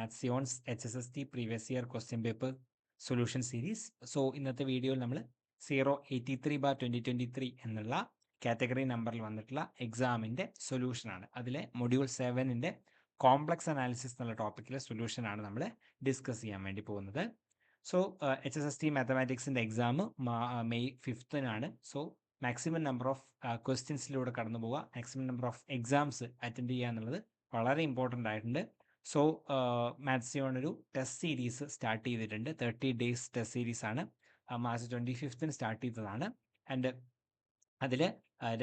മാത്സിയോൺസ് HSST previous year question paper solution series. So ഇന്നത്തെ വീഡിയോയിൽ നമ്മൾ 083/2023 എന്നുള്ള കാറ്റഗറി നമ്പറിൽ വന്നിട്ടുള്ള എക്സാമിൻ്റെ സൊല്യൂഷനാണ്. അതിലെ മൊഡ്യൂൾ 7ൻ്റെ കോംപ്ലക്സ് അനാലിസിസ് എന്നുള്ള ടോപ്പിക്കിലെ സൊല്യൂഷനാണ് നമ്മൾ ഡിസ്കസ് ചെയ്യാൻ വേണ്ടി പോകുന്നത്. സോ HSST മാത്തമാറ്റിക്സിൻ്റെ എക്സാം മെയ് 5-നാണ്. സോ മാക്സിമം നമ്പർ ഓഫ് ക്വസ്റ്റ്യൻസിലൂടെ കടന്നു പോവുക, maximum number of exams attend ചെയ്യുക എന്നുള്ളത് വളരെ ഇമ്പോർട്ടൻ്റ് ആയിട്ടുണ്ട്. സോ മാത്സിയോൺ ഒരു ടെസ്റ്റ് സീരീസ് സ്റ്റാർട്ട് ചെയ്തിട്ടുണ്ട്. 30 days ടെസ്റ്റ് സീരീസ് ആണ്. മാർച്ച് 25 സ്റ്റാർട്ട് ചെയ്തതാണ്. ആൻഡ് അതിൽ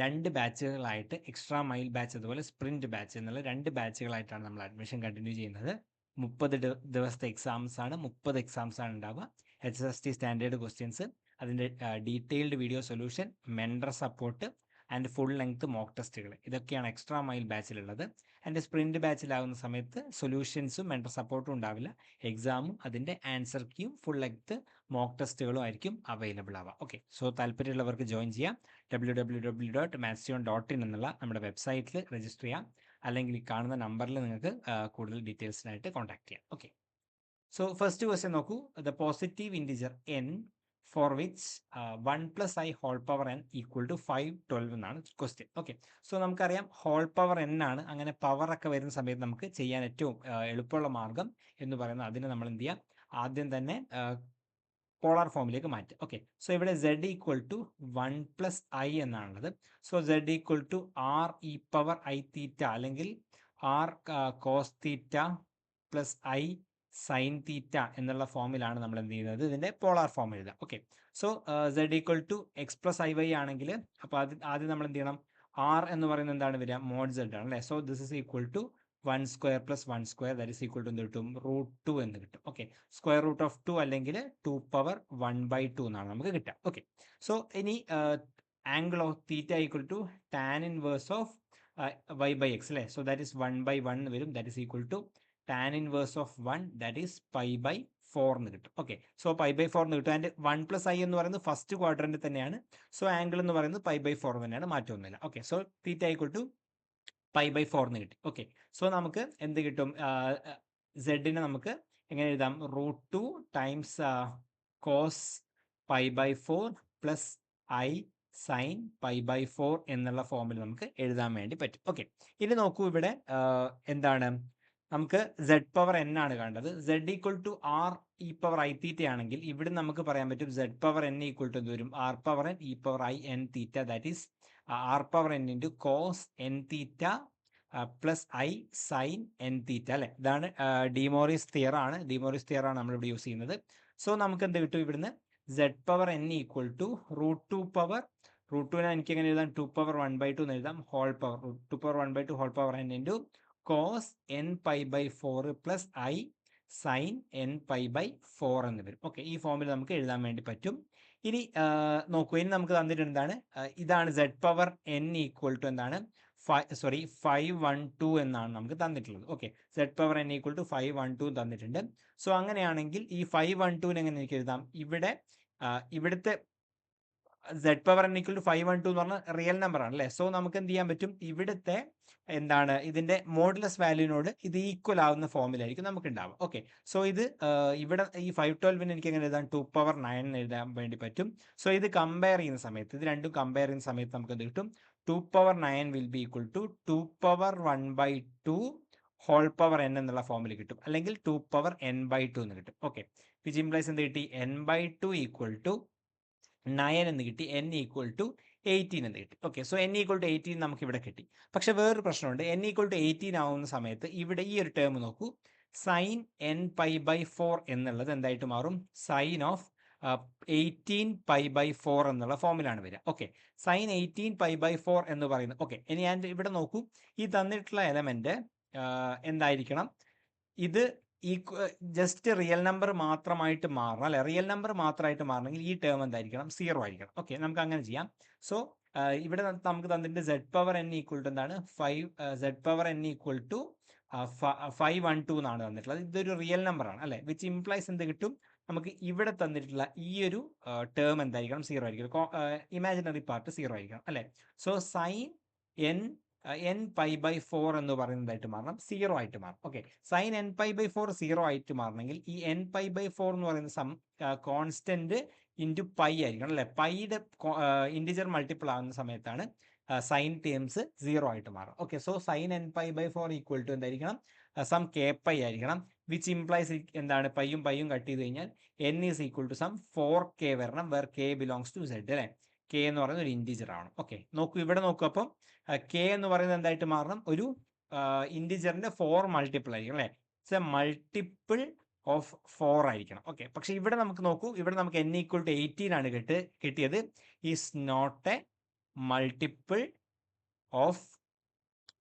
2 ബാച്ചുകളായിട്ട് എക്സ്ട്രാ മൈൽ ബാച്ച് അതുപോലെ സ്പ്രിൻറ്റ് ബാച്ച് എന്നുള്ള 2 ബാച്ചുകളായിട്ടാണ് നമ്മൾ അഡ്മിഷൻ കണ്ടിന്യൂ ചെയ്യുന്നത്. 30 ദിവസത്തെ എക്സാംസ് ആണ്, 30 എക്സാംസ് ആണ് ഉണ്ടാവുക. HSST സ്റ്റാൻഡേർഡ് ക്വസ്റ്റ്യൻസ്, അതിൻ്റെ detailed video solution, mentor support and full length mock ടെസ്റ്റുകൾ, ഇതൊക്കെയാണ് എക്സ്ട്രാ മൈൽ ബാച്ചിലുള്ളത്. ആൻഡ് സ്പ്രിൻറ്റ് ബാച്ചിലാകുന്ന സമയത്ത് സൊല്യൂഷൻസും മെൻഡർ സപ്പോർട്ടും ഉണ്ടാവില്ല, എക്സാമും അതിൻ്റെ ആൻസർ കീയും ഫുൾ ലെങ്ത് മോക്ക് ടെസ്റ്റുകളും ആയിരിക്കും അവൈലബിൾ ആവുക. ഓക്കെ, സോ താല്പര്യമുള്ളവർക്ക് ജോയിൻ ചെയ്യാം. www.mathsion.in എന്നുള്ള നമ്മുടെ വെബ്സൈറ്റിൽ രജിസ്റ്റർ ചെയ്യാം, അല്ലെങ്കിൽ ഈ കാണുന്ന നമ്പറിൽ നിങ്ങൾക്ക് കൂടുതൽ ഡീറ്റെയിൽസിനായിട്ട് കോൺടാക്ട് ചെയ്യാം. ഓക്കെ, സോ ഫസ്റ്റ് ക്വസ്റ്റ്യൻ നോക്കൂ. The positive integer n for which 1 + i whole power n equal to 512 എന്നാണ് ക്വസ്റ്റ്യൻ. ഓക്കെ, സോ നമുക്കറിയാം ഹോൾ പവർ n ആണ്. അങ്ങനെ പവറൊക്കെ വരുന്ന സമയത്ത് നമുക്ക് ചെയ്യാൻ ഏറ്റവും എളുപ്പമുള്ള മാർഗം എന്ന് പറയുന്നത് അതിനെ നമ്മൾ എന്ത് ചെയ്യാം, ആദ്യം തന്നെ പോളാർ ഫോമിലേക്ക് മാറ്റുക. ഓക്കെ, സോ ഇവിടെ z ഈക്വൽ ടു 1 + i എന്നാണുള്ളത്. So z equal to r e power i theta അല്ലെങ്കിൽ r cos theta plus i sine theta എന്നുള്ള ഫോമിലാണ് നമ്മൾ എന്ത് ചെയ്യുന്നത്, ഇതിൻ്റെ പോളാർ ഫോം എഴുതുക. Okay, so z equal to x + iy ആണെങ്കിൽ അപ്പോൾ ആദ്യം നമ്മൾ എന്ത് ചെയ്യണം, r എന്ന് പറയുന്നത് എന്താണ് വരിക, മോഡ് z ആണ് അല്ലേ. So this is equal to 1² + 1² that is equal to എന്ത് കിട്ടും, √2 എന്ന് കിട്ടും. ഓക്കെ, സ്ക്വയർ റൂട്ട് ഓഫ് 2 അല്ലെങ്കിൽ 2 പവർ 1/2 എന്നാണ് നമുക്ക് കിട്ടുക. ഓക്കെ, സോ ഇനി angle of theta equal to tan inverse of y/x അല്ലേ. സോ ദാറ്റ് ഇസ് 1/1 വരും, that is equal to tan inverse of 1 that is π/4 എന്ന് കിട്ടും. ഓക്കെ, സോ π/4 എന്ന് കിട്ടും. ആൻഡ് 1 + i എന്ന് പറയുന്നത് ഫസ്റ്റ് ക്വാഡ്രന്റ് തന്നെയാണ്. സോ ആംഗിൾ എന്ന് പറയുന്നത് π/4 തന്നെയാണ്, മാറ്റമൊന്നുമില്ല. Okay, so theta equal to π/4 എന്ന് കിട്ടി. ഓക്കെ, സോ നമുക്ക് എന്ത് കിട്ടും, സെഡിനെ നമുക്ക് എങ്ങനെ എഴുതാം, √2 times cos π/4 plus i sine π/4 എന്നുള്ള ഫോമിൽ നമുക്ക് എഴുതാൻ വേണ്ടി പറ്റും. ഓക്കെ, ഇനി നോക്കൂ, ഇവിടെ എന്താണ്, നമുക്ക് z പവർ n ആണ് കണ്ടത്. z equal to r e power i theta ആണെങ്കിൽ ഇവിടെ നമുക്ക് പറയാൻ പറ്റും z power n equal to എന്ത് വരും, r power n e power i n theta that is r power n into cos n theta plus i sine n theta അല്ലേ. ഇതാണ് ഡിമോറിസ് തിയർ ആണ്. ഡിമോറിസ് തിയർ ആണ് നമ്മളിവിടെ യൂസ് ചെയ്യുന്നത്. സോ നമുക്ക് എന്ത് കിട്ടും, ഇവിടുന്ന് z power n equal to √2 power √2നെ എനിക്ക് എങ്ങനെ എഴുതാം, 2 പവർ 1/2 എന്ന് എഴുതാം, whole power 2 power 1/2 whole power n into cos n π/4 plus i sine n π/4 എന്ന് വരും. ഓക്കെ, ഈ ഫോമിൽ നമുക്ക് എഴുതാൻ വേണ്ടി പറ്റും. ഇനി നോക്കൂ, ഇനി നമുക്ക് തന്നിട്ടുണ്ട് എന്താണ്, ഇതാണ് z power n equal to എന്താണ്, 512 എന്നാണ് നമുക്ക് തന്നിട്ടുള്ളത്. Okay, z power n equal to 512 തന്നിട്ടുണ്ട്. സോ അങ്ങനെയാണെങ്കിൽ ഈ 512 എങ്ങനെ എനിക്ക് എഴുതാം, ഇവിടുത്തെ z power n equal to 512 എന്ന് പറഞ്ഞാൽ റിയൽ നമ്പർ ആണ് അല്ലേ. സോ നമുക്ക് എന്ത് ചെയ്യാൻ പറ്റും, ഇവിടുത്തെ എന്താണ്, ഇതിന്റെ മോഡുലസ് വാല്യൂവിനോട് ഇത് ഈക്വൽ ആവുന്ന ഫോമിലായിരിക്കും നമുക്ക് ഉണ്ടാവുക. ഓക്കെ, സോ ഇത് ഇവിടെ ഈ 512 എനിക്ക് എങ്ങനെ എഴുതാം, 2 പവർ 9 എന്ന് എഴുതാൻ വേണ്ടി പറ്റും. സോ ഇത് കമ്പയർ ചെയ്യുന്ന സമയത്ത്, ഇത് രണ്ടും കമ്പയർ ചെയ്യുന്ന സമയത്ത് നമുക്ക് എന്ത് കിട്ടും, 2 power 9 will be equal to 2 power 1/2 whole power n എന്നുള്ള ഫോമിൽ കിട്ടും, അല്ലെങ്കിൽ 2 പവർ n/2 എന്ന് കിട്ടും. ഓക്കെ, വിച്ച് ഇംപ്ലൈസ് എന്ത് കിട്ടി, n/2 ഈക്വൽ ടു 9 എന്ന് കിട്ടി, n ഈക്വൽ ടു 18 എന്ന് കിട്ടി. Okay, so n equal to 18 നമുക്ക് ഇവിടെ കിട്ടി. പക്ഷെ വേറൊരു പ്രശ്നമുണ്ട്, n ഈക്വൽ ടു 18 ആവുന്ന സമയത്ത് ഇവിടെ ഈ ഒരു ടേം നോക്കൂ, സൈൻ n π/4 എന്നുള്ളത് എന്തായിട്ട് മാറും, സൈൻ ഓഫ് 18 π/4 എന്നുള്ള ഫോമിലാണ് വരിക. ഓക്കെ, സൈൻ 18 π/4 എന്ന് പറയുന്നത്. ഓക്കെ, ഇനി ഞാൻ ഇവിടെ നോക്കൂ, ഈ തന്നിട്ടുള്ള എലമെന്റ് എന്തായിരിക്കണം, ഇത് ജസ്റ്റ് റിയൽ നമ്പർ മാത്രമായിട്ട് മാറണം അല്ലെ. റിയൽ നമ്പർ മാത്രമായിട്ട് മാറണമെങ്കിൽ ഈ ടേം എന്തായിരിക്കണം, 0 ആയിരിക്കണം. ഓക്കെ, നമുക്ക് അങ്ങനെ ചെയ്യാം. സോ ഇവിടെ നമുക്ക് തന്നിട്ട് z power n equal to എന്താണ്, 5 z power n equal to 512 എന്നാണ് തന്നിട്ടുള്ളത്. ഇതൊരു റിയൽ നമ്പർ ആണ് അല്ലെ, വിച്ച് ഇംപ്ലൈസ് എന്ത് കിട്ടും, നമുക്ക് ഇവിടെ തന്നിട്ടുള്ള ഈ ഒരു ടേം എന്തായിരിക്കണം, 0 ആയിരിക്കണം, ഇമാജിനറി പാർട്ട് 0 ആയിരിക്കണം അല്ലെ. So sine n n pi by 4 എന്ന് പറയുന്നതായിട്ട് മാറണം, 0 ആയിട്ട് മാറും. Okay, sine n pi by 4 0 ആയിട്ട് മാറണമെങ്കിൽ ഈ എൻ പൈ ബൈ 4 എന്ന് പറയുന്ന കോൺസ്റ്റന്റ് ഇൻറ്റു പൈ ആയിരിക്കണം അല്ലേ. പൈയുടെ ഇൻറ്റിജർ മൾട്ടിപ്പിൾ ആകുന്ന സമയത്താണ് സൈൻ ടേംസ് 0 ആയിട്ട് മാറും. Okay, so sine n pi by 4 equal to എന്തായിരിക്കണം, സം കെ പൈ ആയിരിക്കണം, വിച്ച് ഇംപ്ലൈസ് എന്താണ്, പൈയും കട്ട് ചെയ്ത് കഴിഞ്ഞാൽ n is equal to some 4k വരണം, where k belongs to z അല്ലേ. കെ എന്ന് പറയുന്നത് ഒരു ഇൻറ്റിജർ ആണ്. ഓക്കെ, നോക്കൂ ഇവിടെ നോക്കൂ, അപ്പം കെ എന്ന് പറയുന്നത് എന്തായിട്ട് മാറണം, ഒരു ഇൻറ്റിജറിന്റെ 4 മൾട്ടിപ്പിൾ ആയിരിക്കും അല്ലേ. ഇറ്റ്സ് എ മൾട്ടിപ്പിൾ ഓഫ് 4 ആയിരിക്കണം. ഓക്കെ, പക്ഷെ ഇവിടെ നമുക്ക് നോക്കൂ, ഇവിടെ നമുക്ക് n ഈക്വൽ ടു 18 ആണ് കിട്ടിയത്. Is not a multiple of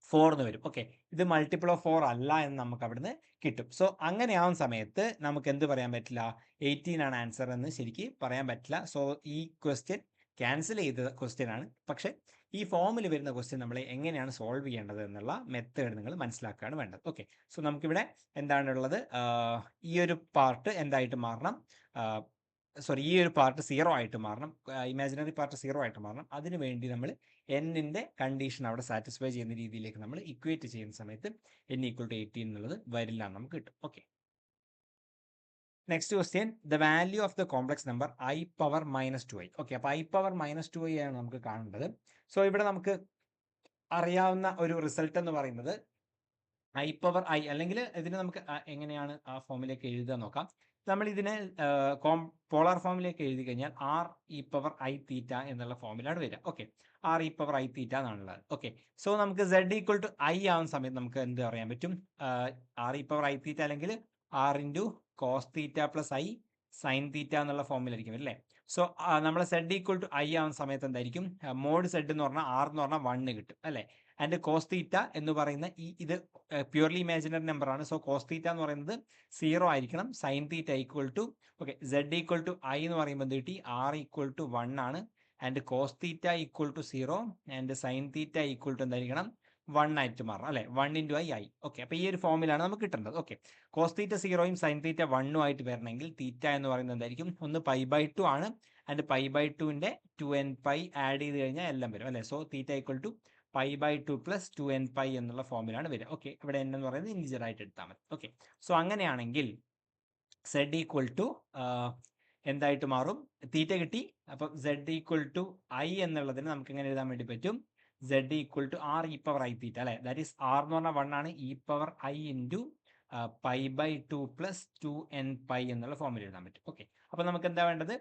4 എന്ന് വരും. ഓക്കെ, ഇത് മൾട്ടിപ്പിൾ ഓഫ് 4 അല്ല എന്ന് നമുക്ക് അവിടുന്ന് കിട്ടും. സോ അങ്ങനെയാവുന്ന സമയത്ത് നമുക്ക് എന്ത് പറയാൻ പറ്റില്ല, 18 ആണ് ആൻസർ എന്ന് ശരിക്ക് പറയാൻ പറ്റില്ല. സോ ഈ ക്വസ്റ്റ്യൻ ക്യാൻസൽ ചെയ്ത ക്വസ്റ്റ്യൻ ആണ്. പക്ഷെ ഈ ഫോമിൽ വരുന്ന ക്വസ്റ്റ്യൻ നമ്മൾ എങ്ങനെയാണ് സോൾവ് ചെയ്യേണ്ടത് എന്നുള്ള മെത്തേഡ് നിങ്ങൾ മനസ്സിലാക്കുകയാണ് വേണ്ടത്. ഓക്കെ, സോ നമുക്കിവിടെ എന്താണുള്ളത്, ഈ ഒരു പാർട്ട് എന്തായിട്ട് മാറണം, സോറി ഈ ഒരു പാർട്ട് 0 ആയിട്ട് മാറണം, ഇമാജിനറി പാർട്ട് 0 ആയിട്ട് മാറണം. അതിനു വേണ്ടി നമ്മൾ എന്നിൻ്റെ കണ്ടീഷൻ അവിടെ സാറ്റിസ്ഫൈ ചെയ്യുന്ന രീതിയിലേക്ക് നമ്മൾ ഇക്വേറ്റ് ചെയ്യുന്ന സമയത്ത് n ഈക്വൽ ടു 18 എന്നുള്ളത് വരില്ല എന്ന് നമുക്ക് കിട്ടും. Okay, next question, the value of the complex number i power -2i. Okay, അപ്പോൾ i പവർ -2i ആണ് നമുക്ക് കാണേണ്ടത്. സോ ഇവിടെ നമുക്ക് അറിയാവുന്ന ഒരു റിസൾട്ട് എന്ന് പറയുന്നത് i പവർ i, അല്ലെങ്കിൽ ഇതിനെ നമുക്ക് എങ്ങനെയാണ് ആ ഫോമിലേക്ക് എഴുതുക നോക്കാം. നമ്മൾ ഇതിനെ പോളാർ ഫോമിലേക്ക് എഴുതി കഴിഞ്ഞാൽ r e power i theta എന്നുള്ള ഫോമിലാണ് വരിക. Okay, r e power i theta എന്നാണുള്ളത്. ഓക്കെ, സോ നമുക്ക് z ഈക്വൽ ടു i ആവുന്ന സമയത്ത് നമുക്ക് എന്ത് അറിയാൻ പറ്റും, r e power i theta അല്ലെങ്കിൽ r into cos theta plus i sine theta എന്നുള്ള ഫോമിലായിരിക്കും അല്ലേ. സോ നമ്മൾ z ഈക്വൽ ടു i ആവുന്ന സമയത്ത് എന്തായിരിക്കും, മോഡ് z എന്ന് പറഞ്ഞാൽ r എന്ന് പറഞ്ഞാൽ 1 കിട്ടും അല്ലേ. ആൻഡ് കോസ് തീറ്റ എന്ന് പറയുന്ന ഇത് പ്യൂർലി ഇമാജിനറി നമ്പർ ആണ്. സോ കോസ് തീറ്റ എന്ന് പറയുന്നത് 0 ആയിരിക്കണം. Sine theta equal to, okay, z equal to i എന്ന് പറയുമ്പോൾ എന്ത് കിട്ടി, r ഈക്വൽ ടു 1 ആണ്. And cos theta equal to 0 and sine theta equal to എന്തായിരിക്കണം, 1 ആയിട്ട് മാറണം അല്ലേ. 1 ഇൻറ്റു i. ഓക്കെ, അപ്പോൾ ഈ ഒരു ഫോമിലാണ് നമുക്ക് കിട്ടേണ്ടത്. ഓക്കെ, കോസ് തീറ്റ 0യും സൈൻ തീറ്റ 1ഉം ആയിട്ട് വരണമെങ്കിൽ തീറ്റ എന്ന് പറയുന്നത് എന്തായിരിക്കും, ഒന്ന് π/2 ആണ്. ആൻഡ് π/2ൻ്റെ 2nπ ആഡ് ചെയ്ത് കഴിഞ്ഞാൽ എല്ലാം വരും അല്ലേ. So theta equal to π/2 plus 2nπ എന്നുള്ള ഫോമിലാണ് വരിക. ഓക്കെ, ഇവിടെ n എന്ന് പറയുന്നത് ഇൻറ്റിജർ ആയിട്ട് എടുത്താൽ മതി. ഓക്കെ, സോ അങ്ങനെയാണെങ്കിൽ z ഈക്വൽ ടു എന്തായിട്ട് മാറും, തീറ്റ കിട്ടി. അപ്പം z ഈക്വൽ ടു i എന്നുള്ളതിന് നമുക്ക് എങ്ങനെ എഴുതാൻ വേണ്ടി പറ്റും, z equal to r e power i theta അല്ലേ. ദാറ്റ് ഈസ് r എന്ന് പറഞ്ഞാൽ 1 ആണ്, e power i into π/2 plus 2nπ എന്നുള്ള ഫോമിൽ എഴുതാൻ പറ്റും. ഓക്കെ, അപ്പോൾ നമുക്ക് എന്താ വേണ്ടത്,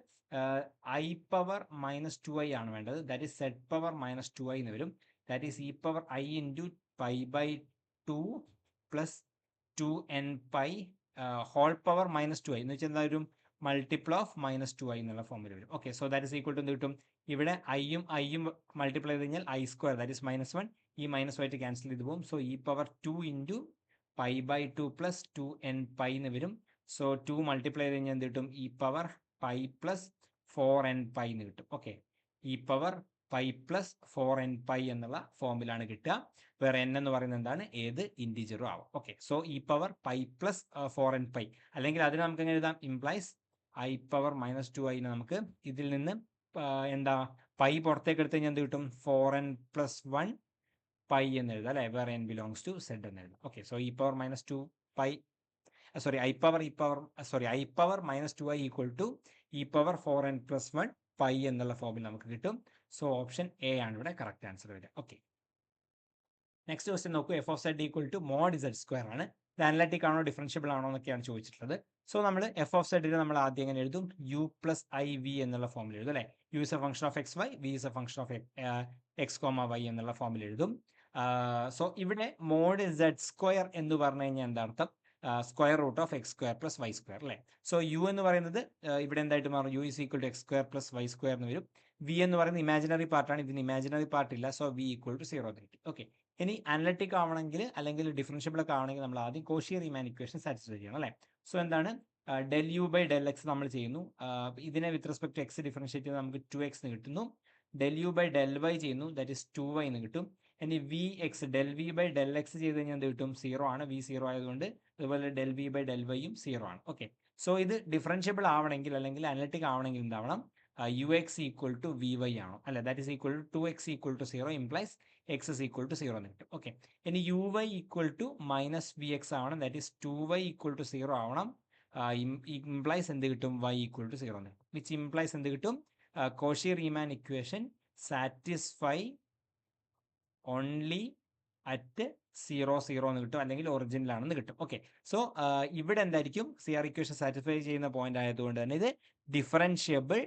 i പവർ -2i ആണ് വേണ്ടത്. That is z power -2i എന്ന് വരും. That is e power i into π/2 plus 2nπ whole power -2i എന്ന് വെച്ചാൽ എന്താ വരും, മൾട്ടിപ്പിൾ ഓഫ് -2i എന്നുള്ള ഫോമിൽ വരും. Okay, so that is equal to എന്ത് കിട്ടും, ഇവിടെ ഐയും മൾട്ടിപ്ലൈ ചെയ്ത് കഴിഞ്ഞാൽ i² ദാറ്റ് ഈസ് -1, ഈ -1 ക്യാൻസൽ ചെയ്ത് പോകും. So e power 2 into π/2 plus 2nπ എന്ന് വരും. സോ 2 മൾട്ടിപ്ലൈ ചെയ്ത് കഴിഞ്ഞാൽ എന്ത് കിട്ടും, e പവർ π പ്ലസ് 4nπ എന്ന് കിട്ടും. Okay, e power π plus 4nπ എന്നുള്ള ഫോമിലാണ് കിട്ടുക. വേറെ n എന്ന് പറയുന്നത് എന്താണ്, ഏത് ഇൻറ്റിജറും ആവും. Okay, so e power π plus 4nπ, അല്ലെങ്കിൽ അതിന് നമുക്ക് എങ്ങനെ എഴുതാം, ഇംപ്ലൈസ് i പവർ -2i നമുക്ക് ഇതിൽ നിന്ന് എന്താ പൈ പുറത്തേക്ക് എടുത്ത് കഴിഞ്ഞാൽ എന്ത് കിട്ടും, 4n പ്ലസ് 1 പൈ എന്ന് എഴുതാം അല്ലേ, വേറെ n ബിലോങ്സ് ടു z എന്ന് എഴുതാം. Okay, so e power -2π sorry i power -2i equal to e power 4n plus 1 pi എന്നുള്ള ഫോമിൽ നമുക്ക് കിട്ടും. സോ ഓപ്ഷൻ എ ആണ് ഇവിടെ കറക്റ്റ് ആൻസർ വരിക. ഓക്കെ, നെക്സ്റ്റ് ക്വസ്റ്റ്യൻ നോക്കൂ, F of Z equal to mod z² ആണ്. ഇത് അനലറ്റിക് ആണോ ഡിഫറൻഷ്യബിൾ ആണോ എന്നൊക്കെയാണ് ചോദിച്ചിട്ടുള്ളത്. സോ നമ്മൾ എഫ് ഓഫ് സെഡിന് നമ്മൾ ആദ്യം എങ്ങനെ എഴുതും, u പ്ലസ് i v എന്നുള്ള ഫോമിൽ എഴുതും അല്ലേ. u is a function of x y, v is a function of x comma y എന്നുള്ള ഫോമിൽ എഴുതും. സോ ഇവിടെ മോഡ് z² എന്ന് പറഞ്ഞു കഴിഞ്ഞാൽ എന്താ അർത്ഥം, square root of x² plus y² അല്ലേ. സോ u എന്ന് പറയുന്നത് ഇവിടെ എന്തായിട്ട് മാറും, u is equal to x² plus y² എന്ന് വരും. v എന്ന് പറയുന്നത് ഇമാജിനറി പാർട്ടാണ്, ഇതിന് ഇമാജിനറി പാർട്ട് ഇല്ല. സോ v ഈക്വൽ ടു 0 എന്ന് കിട്ടി. ഓക്കെ, ഇനി അനലറ്റിക് ആവണമെങ്കിൽ അല്ലെങ്കിൽ ഡിഫറൻഷ്യബിൾ ഒക്കെ ആവണമെങ്കിൽ നമ്മൾ ആദ്യം കോഷി റീമാൻ ഇക്വേഷൻ സാറ്റിസ്ഫൈ ചെയ്യണം അല്ലേ. സോ എന്താണ്, del u by del x നമ്മൾ ചെയ്യുന്നു. ഇതിനെ with respect to x differentiate ചെയ്ത് നമുക്ക് 2x എന്ന് കിട്ടുന്നു. del u by del y ചെയ്യുന്നു, ദാറ്റ് ഈസ് 2y എന്ന് കിട്ടും. ഇനി v x del v by del x ചെയ്ത് കഴിഞ്ഞാൽ എന്ത് കിട്ടും, 0 ആണ്, v 0 ആയതുകൊണ്ട്. അതുപോലെ del v by del y യും 0 ആണ്. ഓക്കെ, സോ ഇത് ഡിഫറൻഷ്യബിൾ ആവണമെങ്കിൽ അല്ലെങ്കിൽ അനലറ്റിക് ആവണമെങ്കിൽ എന്താവണം, ux ഈക്വൽ ടു vy ആണോ അല്ലെ. That is equal to 2x equal to 0 implies X is equal to 0 എന്ന് കിട്ടും. ഓക്കെ, ഇനി U Y equal to minus V X ആവണം, that is 2y equal to 0 ആവണം. ഇംപ്ലൈസ് എന്ത് കിട്ടും? y ഈക്വൽ ടു 0 എന്ന് കിട്ടും. വിച്ച് ഇംപ്ലൈസ് എന്ത് കിട്ടും? Cauchy Riemann equation satisfy only at 0 എന്ന് കിട്ടും, അല്ലെങ്കിൽ ഒറിജിനൽ ആണെന്ന് കിട്ടും. ഓക്കെ, സോ ഇവിടെ എന്തായിരിക്കും? CR ഇക്വേഷൻ സാറ്റിസ്ഫൈ ചെയ്യുന്ന പോയിന്റ് ആയതുകൊണ്ട് തന്നെ ഇത് ഡിഫറൻഷ്യബിൾ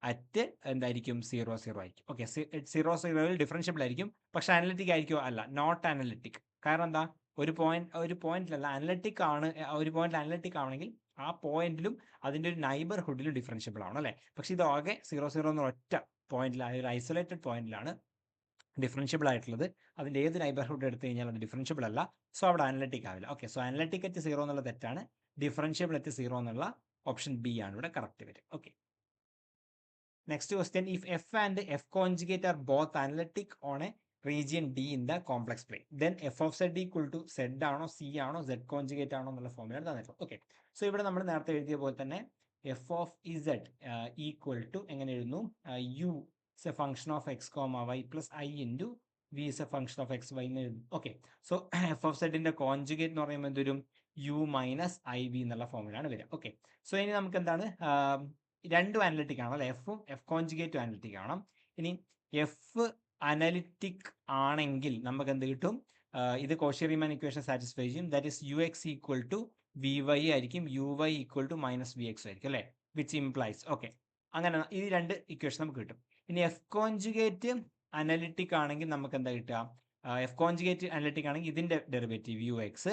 അറ്റ് എന്തായിരിക്കും? 0 ആയിരിക്കും. ഓക്കെ, 0 ഡിഫറൻഷ്യബിൾ ആയിരിക്കും, പക്ഷെ അനലിറ്റിക് ആയിരിക്കും? അല്ല, നോട്ട് അനലിറ്റിക്. കാരണം എന്താ? ഒരു പോയിന്റിലല്ല അനലിറ്റിക് ആണ്. ഒരു പോയിന്റിൽ അനലിറ്റിക് ആണെങ്കിൽ ആ പോയിന്റിലും അതിൻ്റെ ഒരു നൈബർഹുഡിലും ഡിഫറൻഷ്യബിൾ ആണ് അല്ലേ? പക്ഷെ ഇത് ആകെ 0 എന്ന ഒറ്റ പോയിന്റിലാണ്, ഒരു ഐസൊലേറ്റഡ് പോയിന്റിലാണ് ഡിഫറൻഷ്യബിൾ ആയിട്ടുള്ളത്. അതിൻ്റെ ഏത് നൈബർഹുഡ് എടുത്തു കഴിഞ്ഞാൽ അത് ഡിഫറൻഷ്യബിൾ അല്ല, സോ അവിടെ അനലിറ്റിക് ആവില്ല. ഓക്കെ, സോ അനലിറ്റിക് അറ്റ് 0 എന്നുള്ള തെറ്റാണ്, ഡിഫറൻഷ്യബിൾ അറ്റ് 0 എന്നുള്ള ഓപ്ഷൻ ബി ആണ് ഇവിടെ കറക്റ്റ് വരും. Okay, next question, if f and f conjugate are both analytic on a region d in the complex plane, then f of Z equal to z ആണോ c ആണോ z conjugate ആണോ എന്നുള്ള ഫോമിലാണ് തന്നിട്ടുള്ളത്. Okay, so ഇവിടെ നമ്മൾ നേരത്തെ എഴുതിയ പോലെ തന്നെ f of z equal to എങ്ങനെ എഴുതുന്നു? U is a function of x comma y plus I into v is a function of x y എന്ന് എഴുതും. ഓക്കെ, സോ എഫ് ഓഫ് സെഡിന്റെ കോൺജുഗേറ്റ് എന്ന് പറയുമ്പോൾ എന്തൊരു യു മൈനസ് ഐ വി എന്നുള്ള ഫോമിലാണ് വരിക. ഓക്കെ, സോ ഇനി നമുക്ക് എന്താണ്? രണ്ടും അനലിറ്റിക് ആണ് അല്ലെ? എഫും എഫ് കോൺജുഗേറ്റും അനലിറ്റിക് ആണ്. ഇനി എഫ് അനലിറ്റിക് ആണെങ്കിൽ നമുക്ക് എന്ത് കിട്ടും? ഇത് കോഷി റീമാൻ ഇക്വേഷൻ സാറ്റിസ്ഫൈ ചെയ്യും, that is U X equal to V Y ആയിരിക്കും, U Y equal to minus V X ആയിരിക്കും അല്ലേ? വിച്ച് ഇംപ്ലൈസ് ഓക്കെ, അങ്ങനെ ഈ രണ്ട് ഇക്വേഷൻ നമുക്ക് കിട്ടും. ഇനി എഫ് കോൺജുഗേറ്റ് അനലിറ്റിക് ആണെങ്കിൽ നമുക്ക് എന്താ കിട്ടുക? എഫ് കോൺജുഗേറ്റ് അനലിറ്റിക് ആണെങ്കിൽ ഇതിന്റെ derivative u X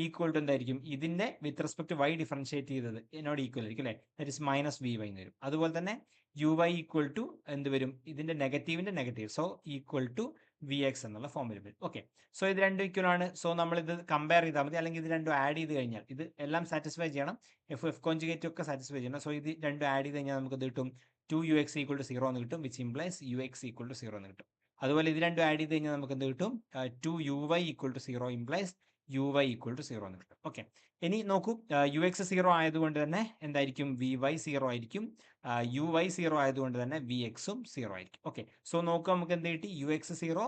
equal to എന്തായിരിക്കും? ഇതിന്റെ വിത്ത് റെസ്പെക്ട് വൈ ഡിഫറൻഷിയേറ്റ് ചെയ്തത് എന്നോട് ഈക്വൽ ആയിരിക്കും അല്ലേ? That is minus v y എന്ന് വരും. അതുപോലെ തന്നെ യു വൈ ഈക്വൽ ടു എന്ത് വരും? ഇതിന്റെ നെഗറ്റീവിന്റെ negative, so equal to V X എന്നുള്ള ഫോമിൽ വരും. ഓക്കെ, സോ ഇത് രണ്ടും ഈക്വൽ ആണ്. സോ നമ്മൾ ഇത് കമ്പയർ ചെയ്താൽ മതി, അല്ലെങ്കിൽ ഇത് രണ്ടും ആഡ് ചെയ്ത് കഴിഞ്ഞാൽ ഇത് എല്ലാം സാറ്റിസ്ഫൈ ചെയ്യണം, എഫ് കോൺജുഗേറ്റ് ഒക്കെ സാറ്റിസ്ഫൈ ചെയ്യണം. സോ ഇത് രണ്ടും ആഡ് ചെയ്ത് കഴിഞ്ഞാൽ നമുക്ക് ഇത് കിട്ടും 2ux ഈക്വൽ ടു 0 എന്ന് കിട്ടും, which implies ux equal to 0 എന്ന് കിട്ടും. അതുപോലെ ഇത് രണ്ടും ആഡ് ചെയ്ത് കഴിഞ്ഞാൽ നമുക്ക് എന്ത് കിട്ടും? 2uy equal to 0 implies uy equal to 0 എന്ന് കിട്ടും. ഓക്കെ, ഇനി നോക്കൂ, ux 0 ആയതുകൊണ്ട് തന്നെ എന്തായിരിക്കും? vy 0 ആയിരിക്കും, uy 0 ആയതുകൊണ്ട് തന്നെ vxും 0 ആയിരിക്കും. ഓക്കെ, സോ നോക്കുക, നമുക്ക് എന്ത് കിട്ടി? ux 0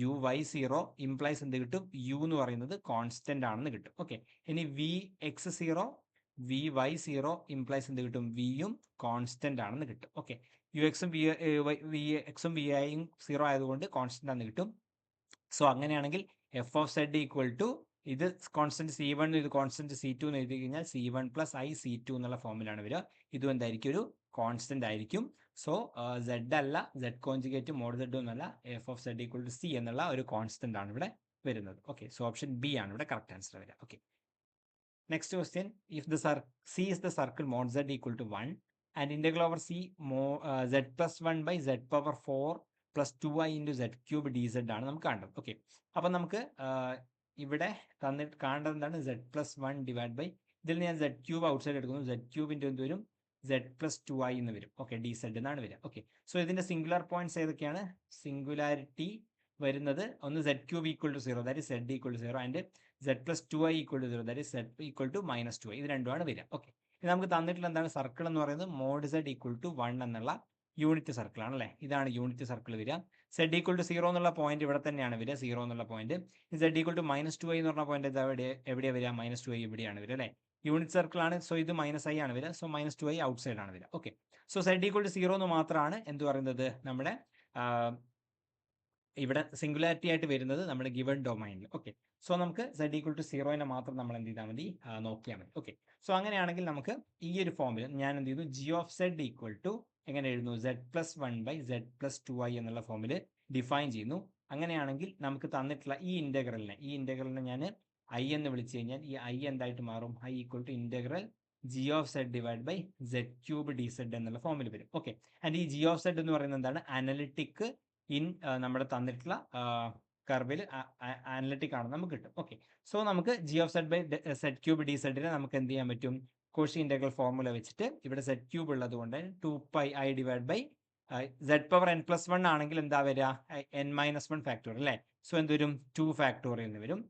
uy 0 ഇംപ്ലൈസ് എന്ത് കിട്ടും? u എന്ന് പറയുന്നത് കോൺസ്റ്റന്റ് ആണെന്ന് കിട്ടും. ഓക്കെ, ഇനി vx 0 vy 0 ഇംപ്ലൈസ് എന്ത് കിട്ടും? വിയും കോൺസ്റ്റന്റ് ആണെന്ന് കിട്ടും. ഓക്കെ, യു എക്സും വി എക്സും വി ഐയും 0 ആയതുകൊണ്ട് കോൺസ്റ്റന്റ് ആണെന്ന് കിട്ടും. സോ അങ്ങനെയാണെങ്കിൽ f of Z equal to ഇത് കോൺസ്റ്റന്റ് C1 ഇത് കോൺസ്റ്റന്റ് C2 എന്ന് എഴുതി കഴിഞ്ഞാൽ C1 പ്ലസ് ഐ C2 എന്നുള്ള ഫോമിലാണ് വരിക. ഇതും എന്തായിരിക്കും? ഒരു കോൺസ്റ്റന്റ് ആയിരിക്കും. സോ സെഡ് അല്ല, സെഡ് കോൺജുഗേറ്റ് മോഡ് സെഡ് എന്നല്ല, f of Z equal to c എന്നുള്ള ഒരു കോൺസ്റ്റന്റ് ആണ് ഇവിടെ വരുന്നത്. ഓക്കെ, സോ ഓപ്ഷൻ ബി ആണ് ഇവിടെ കറക്റ്റ് ആൻസർ വരിക. Okay, next question, if the C is the circle mod z equal to 1 and integral over C z plus 1 by z power 4 plus 2i into z cube dz ആണ് നമുക്ക് കാണേണ്ടത്. Okay, അപ്പം നമുക്ക് ഇവിടെ തന്നിട്ട് കാണേണ്ടത് എന്താണ്? z plus 1 ഡിവൈഡ് ബൈ, ഇതിൽ ഞാൻ z ക്യൂബ് ഔട്ട് സൈഡ് എടുക്കുന്നു, z ക്യൂബിൻ്റെ എന്ത് വരും? z plus 2i എന്ന് വരും. ഓക്കെ, dz എന്നാണ് വരിക. ഓക്കെ, സോ ഇതിൻ്റെ സിംഗുലർ പോയിന്റ്സ് ഏതൊക്കെയാണ്? സിംഗുലാരിറ്റി വരുന്നത് ഒന്ന് z cube equal to 0, that is z equal to 0 and z plus 2i equal to 0, that is z equal to minus 2i. ഇത് രണ്ടുമാണ് വരിക. ഓക്കെ, ഇത് നമുക്ക് തന്നിട്ടുള്ള എന്താണ്? സർക്കിൾ എന്ന് പറയുന്നത് മോഡ് z ഈക്വൽ ടു 1 എന്നുള്ള യൂണിറ്റ് സർക്കിൾ ആണ് അല്ലേ? ഇതാണ് യൂണിറ്റ് സർക്കിൾ വരിക. z ഈക്വൽ ടു 0 എന്നുള്ള പോയിന്റ് ഇവിടെ തന്നെയാണ് വരിക, 0 എന്നുള്ള point. z equal to minus 2i എന്ന് പറഞ്ഞ പോയിന്റ് എവിടെയാണ് വരിക? മൈനസ് 2i ഇവിടെയാണ് വരിക അല്ലേ? യൂണിറ്റ് സർക്കിൾ ആണ്, സോ ഇത് മൈനസ് ഐ ആണ് വരിക, so minus 2i outside ആണ് വരിക. Okay, so z equal to 0 എന്ന് മാത്രമാണ് എന്ത് പറയുന്നത്? നമ്മുടെ ഇവിടെ സിംഗുലാരിറ്റി ആയിട്ട് വരുന്നത് നമ്മുടെ ഗിവൺ ഡൊമൈനിൽ. ഓക്കെ, സോ നമുക്ക് z ഈക്വൽ ടു 0നെ മാത്രം നമ്മൾ എന്ത് ചെയ്താൽ മതി? നോക്കിയാൽ മതി. ഓക്കെ, സോ അങ്ങനെയാണെങ്കിൽ നമുക്ക് ഈ ഒരു ഫോമിൽ ഞാൻ എന്ത് ചെയ്യുന്നു? G of Z equal to എങ്ങനെ എഴുതുന്നു? z plus 1 by z plus 2i എന്നുള്ള ഫോമിൽ ഡിഫൈൻ ചെയ്യുന്നു. അങ്ങനെയാണെങ്കിൽ നമുക്ക് തന്നിട്ടുള്ള ഈ ഇന്റഗ്രലിനെ ഞാൻ ഐ എന്ന് വിളിച്ചു കഴിഞ്ഞാൽ ഈ ഐ എന്തായിട്ട് മാറും? I equal to integral G of Z divide by z cube D Z എന്നുള്ള ഫോമിൽ വരും. ഓക്കെ, ആൻഡ് ഈ ജി ഓഫ് സെഡ് എന്ന് പറയുന്നത് എന്താണ്? അനലിറ്റിക് ഇൻ നമ്മുടെ തന്നിട്ടുള്ള കർവിൽ അനലിറ്റിക് ആണെന്ന് നമുക്ക് കിട്ടും. ഓക്കെ, സോ നമുക്ക് G of Z by Z cube D സെഡിനെ നമുക്ക് എന്ത് ചെയ്യാൻ പറ്റും? കോഷി ഇന്റഗ്രൽ ഫോർമുല വെച്ചിട്ട് ഇവിടെ സെഡ് ക്യൂബ് ഉള്ളത് കൊണ്ട് 2πi divide by z power n plus 1 ആണെങ്കിൽ എന്താ വരിക? n മൈനസ് 1 ഫാക്ടോറിയൽ അല്ലേ? സോ എന്തുവരും? 2 ഫാക്ടോറിയൽ എന്ന് വരും,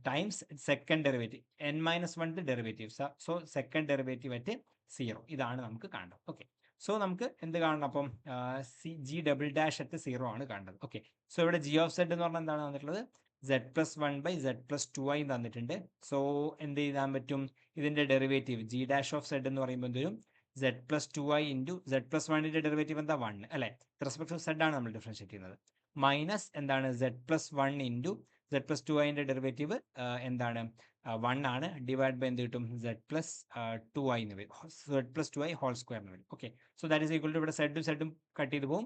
times second derivative n minus 1 derivative, so second derivative at 0. ഇതാണ് നമുക്ക് കാണേണ്ടത്. ഓക്കെ, സോ നമുക്ക് എന്ത് കാണണം അപ്പം ജി ഡബിൾ ഡാഷ് അറ്റ് 0 ആണ് കാണേണ്ടത്. ഓക്കെ, സോ ഇവിടെ ജി ഓഫ് സെഡ് എന്ന് പറഞ്ഞാൽ എന്താണ് തന്നിട്ടുള്ളത്? z+1/z+2i തന്നിട്ടുണ്ട്. സോ എന്ത് ചെയ്യാൻ പറ്റും? ഇതിന്റെ derivative G dash of Z എന്ന് പറയുമ്പോൾ എന്തും z+2i ഇൻറ്റു z+1ന്റെ ഡെറിവേറ്റീവ് എന്താ 1 അല്ലേ? റെസ്പെക്ട് ഓഫ് സെഡ് ആണ് നമ്മൾ ഡിഫറൻഷിയേറ്റ് ചെയ്യുന്നത്. മൈനസ് എന്താണ് z+1 ഇൻറ്റു z+2iന്റെ ഡെറിവേറ്റീവ് എന്താണ് 1 ആണ്. ഡിവൈഡ് ബൈ എന്ത് കിട്ടും? z+2i എന്ന് വരും, z+2i ഹോൾ സ്ക്വയർ എന്ന് വരും. Okay, so that is equal to ഇവിടെ സെഡും സെഡും കട്ട് ചെയ്ത് പോകും,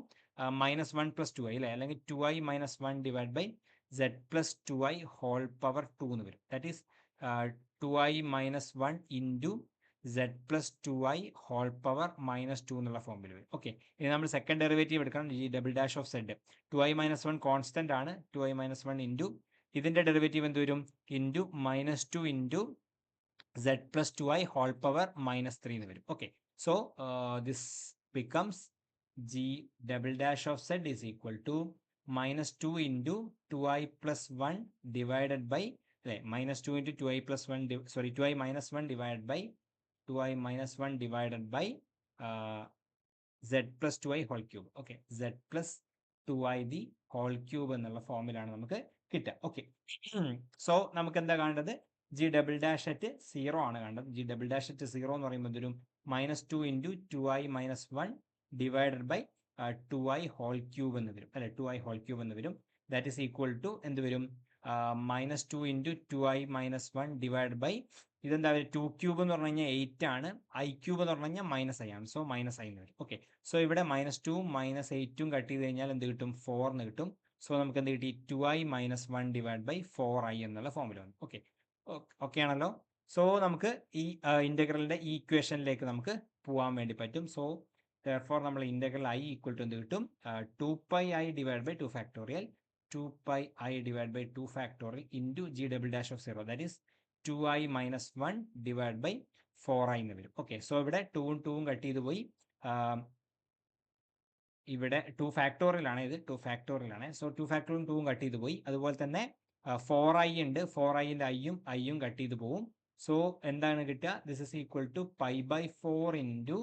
-1+2i അല്ലേ, അല്ലെങ്കിൽ 2i - 1 divide by z+2i whole power 2 എന്ന് വരും. That is 2i - 1 into z+2i whole power -2 എന്നുള്ള ഫോമിൽ വരും. ഓക്കെ, ഇനി നമ്മൾ സെക്കൻഡ് ഡെറിവേറ്റീവ് എടുക്കണം, ഈ double dash of Z. 2i - 1 constant ആണ്, 2i - 1 ഇൻറ്റു ഇതിന്റെ ഡെറിവേറ്റീവ് എന്ത് വരും? Into -2 into z+2i whole power -3 എന്ന് വരും. Okay, so this becomes G double dash of Z is equal to -2 into 2i + 1 divided by അല്ലേ, -2 into 2i + 1 2i - 1 divided by 2i - 1 divided by z+2i whole cube. Okay, z+2i the whole cube എന്നുള്ള ഫോമിലാണ് നമുക്ക് കിട്ടുക. Okay, so നമുക്ക് എന്താ കാണേണ്ടത്? G double dash at 0 ആണ് കാണേണ്ടത്. ജി ഡബിൾ ഡാഷ് അറ്റ് 0 എന്ന് പറയുമ്പോൾ എന്തൊരു -2 into 2i - 1 divided by 2i whole cube എന്ന് വരും അല്ലെ, 2i ഹോൾ ക്യൂബ് എന്ന് വരും. ദാറ്റ് ഈസ് ഈക്വൽ ടു എന്ത് വരും? -2 ഇൻറ്റു 2i - 1 ഡിവൈഡ് ബൈ ഇതെന്താ 2 ക്യൂബ് എന്ന് പറഞ്ഞു കഴിഞ്ഞാൽ 8 ആണ്, i ക്യൂബ് എന്ന് പറഞ്ഞു കഴിഞ്ഞാൽ -i ആണ്, സോ -i എന്ന് വരും. ഓക്കെ, സോ ഇവിടെ -2 -8ഉം കട്ട് ചെയ്ത് കഴിഞ്ഞാൽ എന്ത് കിട്ടും? 4 എന്ന് കിട്ടും. സോ നമുക്ക് എന്ത് കിട്ടി? 2i - 1 ഡിവൈഡ് ബൈ 4i എന്നുള്ള ഫോമിൽ വന്നു. ഓക്കെ, ഓക്കെ ആണല്ലോ. സോ നമുക്ക് ഈ ഇന്റഗ്രലിന്റെ ഈ ഇക്വേഷനിലേക്ക് നമുക്ക് പോകാൻ വേണ്ടി പറ്റും. സോ therefore നമ്മൾ ഇന്റഗ്രൽ i ഈക്വൽ ടു എന്ത് കിട്ടും? 2πi divide by 2 factorial 2πi divide by 2 factorial into G double dash of 0 that is 2i - 1 divide by 4i എന്ന് വരും. ഓക്കെ, സോ ഇവിടെ 2ഉം 2ഉം കട്ട് ചെയ്ത് പോയി, ഇവിടെ 2 ഫാക്ടോറിയൽ ആണ്, ഇത് 2 ഫാക്ടോറിയൽ ആണ്. സോ 2 ഫാക്ടോറിയൽ 2ഉം കട്ട് ചെയ്ത് പോയി. അതുപോലെ തന്നെ 4i ഉണ്ട്, 4iന്റെ iയും കട്ട് ചെയ്ത് പോകും. സോ എന്താണ് കിട്ടുക? This is equal to π/4 into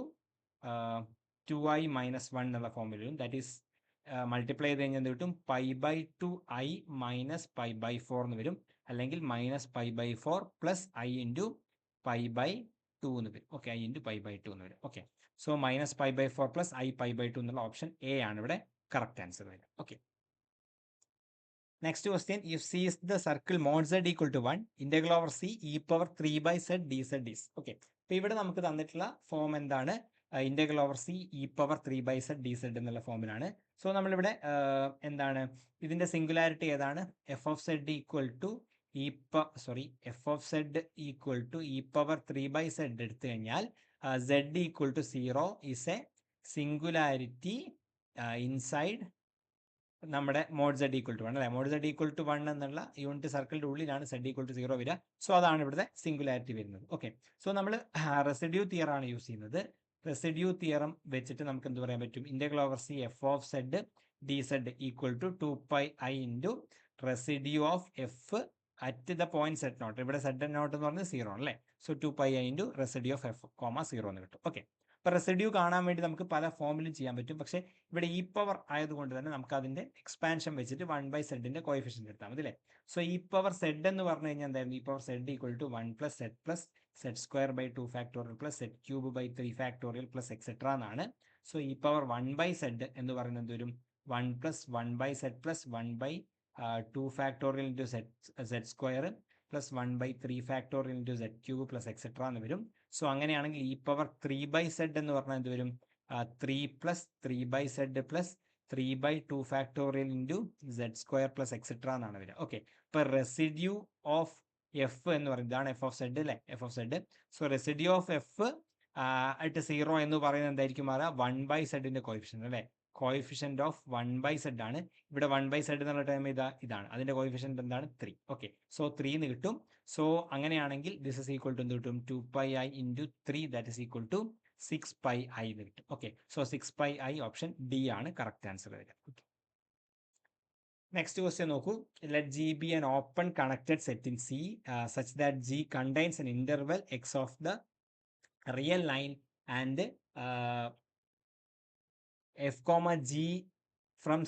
2i - 1 എന്നുള്ള ഫോമിൽ വരും. ദാറ്റ് ഈസ് മൾട്ടിപ്ലൈ ചെയ്ത് കഴിഞ്ഞാൽ എന്ത് കിട്ടും? π/2i - π/4 എന്ന് വരും, അല്ലെങ്കിൽ -π/4 പ്ലസ് i ഇൻറ്റു π/2 എന്ന് വരും. ഓക്കെ, i ഇൻറ്റു π/2 എന്ന് വരും. ഓക്കെ, സോ -π/4 പ്ലസ് i π/2 എന്നുള്ള ഓപ്ഷൻ എ ആണ് ഇവിടെ കറക്റ്റ് ആൻസർ വരിക. Okay, next question, if c is the circle mod z equal to 1, integral over c e⁻3/z dz is. Okay, അപ്പോൾ ഇവിടെ നമുക്ക് തന്നിട്ടുള്ള ഫോം എന്താണ്? Integral over C e⁻3/z dz എന്നുള്ള ഫോമിലാണ്. സോ നമ്മളിവിടെ എന്താണ് ഇതിന്റെ സിംഗുലാരിറ്റി ഏതാണ്? F of Z equal to e⁻3/z എടുത്തു കഴിഞ്ഞാൽ z equal to 0 is a singularity inside നമ്മുടെ മോഡ് z ഈക്വൽ ടു 1 അല്ലെ. മോഡ് z ഈക്വൽ ടു 1 എന്നുള്ള യൂണിറ്റ് സർക്കിളിന്റെ ഉള്ളിലാണ് z ഈക്വൽ ടു 0 വരിക. സോ അതാണ് ഇവിടുത്തെ സിംഗുലാരിറ്റി വരുന്നത്. ഓക്കെ, സോ നമ്മൾ റെസിഡ്യൂ തിയറം ആണ് യൂസ് ചെയ്യുന്നത്. റെസിഡ്യൂ തിയറം വെച്ചിട്ട് നമുക്ക് എന്ത് പറയാൻ പറ്റും? Integral over C F of Z D Z equal to 2πi into residue of F at the point Z nought. ഇവിടെ സെഡ് നോട്ട് എന്ന് പറഞ്ഞാൽ 0 അല്ലേ. So 2πi into residue of F 0 എന്ന് കിട്ടും. ഓക്കെ, അപ്പോൾ റെസിഡ്യൂ കാണാൻ വേണ്ടി നമുക്ക് പല ഫോമിലും ചെയ്യാൻ പറ്റും. പക്ഷേ ഇവിടെ ഇ പവർ ആയതുകൊണ്ട് തന്നെ നമുക്ക് അതിന്റെ എക്സ്പാൻഷൻ വെച്ചിട്ട് 1/z കോയിഫിഷ്യന്റ് എടുത്താൽ മതി അല്ലേ. സോ e⁻z എന്ന് പറഞ്ഞു കഴിഞ്ഞാൽ എന്തായിരുന്നു? e⁻z equal to 1 + z + z²/2 factorial plus z³ 3 factorial plus etcetera എന്നാണ്. സോ e⁻1/z എന്ന് പറയുന്നത് എന്ത് വരും? 1 + 1/z + 1/2 factorial into z² plus 1/3 factorial into z³ plus etcetera എന്ന് വരും. സോ അങ്ങനെയാണെങ്കിൽ e⁻3/z എന്ന് പറഞ്ഞാൽ എന്ത് വരും? 3 + 3/z plus 3/2 factorial into z² plus etcetera എന്നാണ് വരിക. ഓക്കെ, ഇപ്പോൾ റെസിഡ്യൂ ഓഫ് എഫ് എന്ന് പറയുന്നത് ഇതാണ് എഫ് ഓഫ് സെഡ് അല്ലേ, F of Z. So residue of F at 0 എന്ന് പറയുന്നത് എന്തായിരിക്കും മാറുക? 1/z കോയിഫിഷ്യന്റ് അല്ലേ. കോയിഫിഷ്യന്റ് ഓഫ് 1/z ആണ്. ഇവിടെ 1/z എന്നുള്ള ടൈം ഇതാണ്, അതിന്റെ കോയിഫിഷ്യന്റ് എന്താണ്? 3. ഓക്കെ, സോ 3 എന്ന് കിട്ടും. സോ അങ്ങനെയാണെങ്കിൽ ദിസ് ഇസ് ഈക്വൽ ടു എന്ത് കിട്ടും? 2πi into 3 that is equal to 6πi എന്ന് കിട്ടും. Okay, so 6πi option D ആണ് കറക്റ്റ് ആൻസർ വരിക. നെക്സ്റ്റ് ക്വസ്റ്റ്യൻ നോക്കൂ. Let G be an open connected set in C such that G contains an interval X of the real line and F comma G from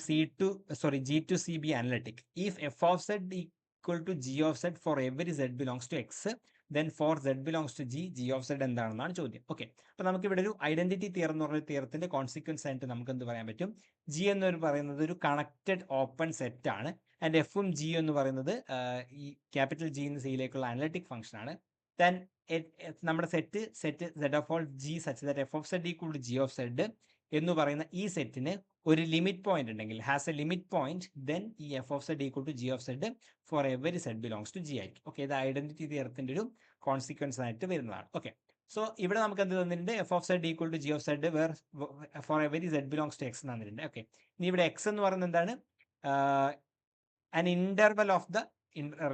G to C be analytic if F of Z equal to G of Z for every Z belongs to X then for Z belongs to G of Z എന്താണെന്നാണ് ചോദ്യം. Okay, അപ്പോൾ നമുക്ക് ഇവിടെ ഒരു identity theorem എന്ന് പറഞ്ഞ തിയറത്തിന്റെ consequence ആയിട്ട് നമുക്ക് എന്ത് പറയാൻ പറ്റും? ജി എന്ന് പറയുന്നത് ഒരു കണക്റ്റഡ് ഓപ്പൺ സെറ്റ് ആണ്. ആൻഡ് എഫും ജി എന്ന് പറയുന്നത് ഈ ക്യാപിറ്റൽ ജി എന്ന് സിയിലേക്കുള്ള അനലിറ്റിക് ഫംഗ്ഷൻ ആണ്. ദെൻ നമ്മുടെ set Z of all G such that F of Z equal to G of Z എന്ന് പറയുന്ന ഈ സെറ്റിന് ഒരു ലിമിറ്റ് പോയിന്റ് ഉണ്ടെങ്കിൽ, has a limit point, then ഈ F of Z equal to G of Z for every Z belongs to G ആയിരിക്കും. Okay, ഇത് identity തിയറത്തിന്റെ ഒരു കോൺസിക്വൻസ് ആയിട്ട് വരുന്നതാണ്. ഓക്കെ, സോ ഇവിടെ നമുക്ക് എന്ത് തന്നിട്ടുണ്ട്? F of Z equal to G of Z where for every Z belongs to X തന്നിട്ടുണ്ട്. ഓക്കെ, ഇനി ഇവിടെ എക്സ് എന്ന് പറയുന്നത് എന്താണ്? An interval of the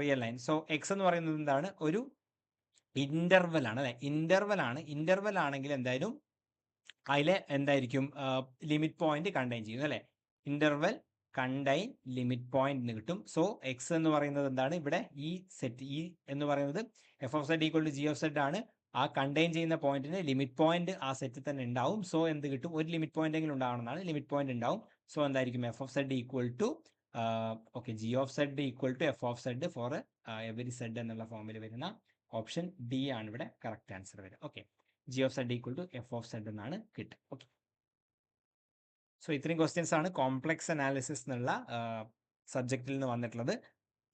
real line. So X എന്ന് പറയുന്നത് എന്താണ്? ഒരു ഇന്റർവൽ ആണ് അല്ലെ, ഇന്റർവൽ ആണെങ്കിൽ എന്തായാലും അതിലെ എന്തായിരിക്കും? ലിമിറ്റ് പോയിന്റ് കണ്ടെയ്ൻ ചെയ്യും അല്ലെ. ഇന്റർവൽ കണ്ടെയ്ൻ ലിമിറ്റ് പോയിന്റ് കിട്ടും. സോ എക്സ് എന്ന് പറയുന്നത് എന്താണ്? ഇവിടെ ഈ സെറ്റ് ഇ എന്ന് പറയുന്നത് F of Z equal to G of Z ആണ്. ആ കണ്ടെയ്ൻ ചെയ്യുന്ന പോയിന്റിന് ലിമിറ്റ് പോയിന്റ് ആ സെറ്റിൽ തന്നെ ഉണ്ടാവും. സോ എന്ത് കിട്ടും? ഒരു ലിമിറ്റ് പോയിന്റ് എങ്കിലും ഉണ്ടാവണമെന്നാണ്. ലിമിറ്റ് പോയിന്റ് ഉണ്ടാവും. സോ എന്തായിരിക്കും? F of Z equal to G of Z equal to F of Z for every Z എന്നുള്ള ഫോമിൽ വരുന്ന ഓപ്ഷൻ ഡി ആണ് ഇവിടെ കറക്റ്റ് ആൻസർ വരിക. Okay, G of Z equal to F of Z എന്നാണ് കിട്ടുക. ഓക്കെ, സോ ഇത്രയും questions ആണ് കോംപ്ലക്സ് അനാലിസിസ് എന്നുള്ള സബ്ജക്റ്റിൽ നിന്ന് വന്നിട്ടുള്ളത്.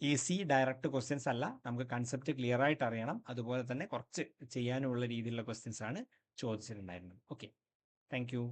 ഈസി ഡയറക്റ്റ് ക്വസ്റ്റ്യൻസ് അല്ല, നമുക്ക് കൺസെപ്റ്റ് ക്ലിയർ ആയിട്ട് അറിയണം. അതുപോലെ തന്നെ കുറച്ച് ചെയ്യാനുള്ള രീതിയിലുള്ള ക്വസ്റ്റ്യൻസ് ആണ് ചോദിച്ചിട്ടുണ്ടായിരുന്നത്. Okay, thank you.